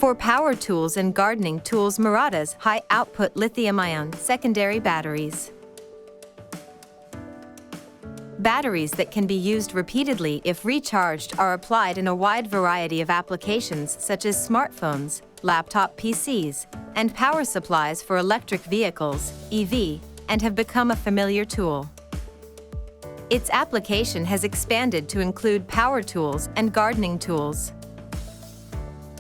For power tools and gardening tools, Murata's high-output lithium-ion secondary batteries. Batteries that can be used repeatedly if recharged are applied in a wide variety of applications such as smartphones, laptop PCs, and power supplies for electric vehicles, EV, and have become a familiar tool. Its application has expanded to include power tools and gardening tools.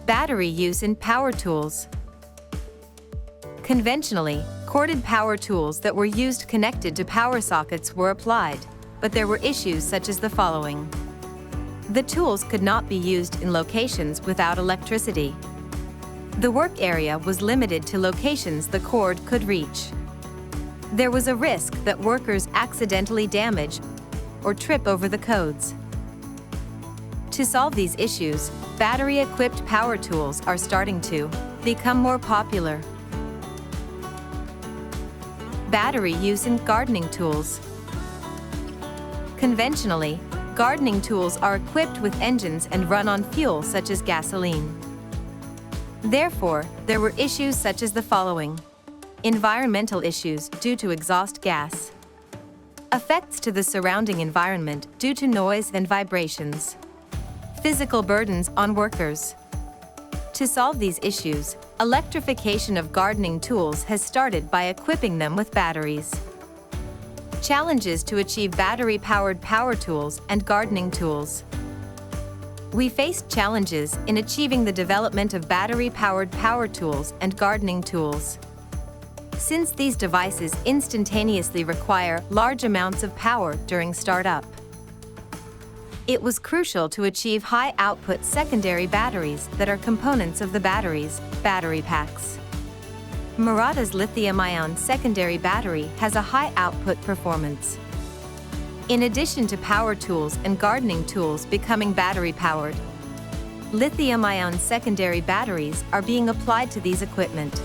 Battery use in power tools. Conventionally, corded power tools that were used connected to power sockets were applied, but there were issues such as the following. The tools could not be used in locations without electricity. The work area was limited to locations the cord could reach. There was a risk that workers accidentally damage or trip over the codes. To solve these issues, battery-equipped power tools are starting to become more popular. Battery use in gardening tools. Conventionally, gardening tools are equipped with engines and run on fuel such as gasoline. Therefore, there were issues such as the following: environmental issues due to exhaust gas, effects to the surrounding environment due to noise and vibrations, physical burdens on workers. To solve these issues, electrification of gardening tools has started by equipping them with batteries. Challenges to achieve battery-powered power tools and gardening tools. We faced challenges in achieving the development of battery-powered power tools and gardening tools. Since these devices instantaneously require large amounts of power during startup, it was crucial to achieve high-output secondary batteries that are components of the battery packs. Murata's lithium-ion secondary battery has a high-output performance. In addition to power tools and gardening tools becoming battery-powered, lithium-ion secondary batteries are being applied to these equipment.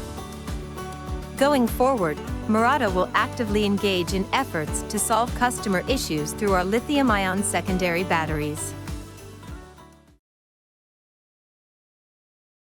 Going forward, Murata will actively engage in efforts to solve customer issues through our lithium-ion secondary batteries.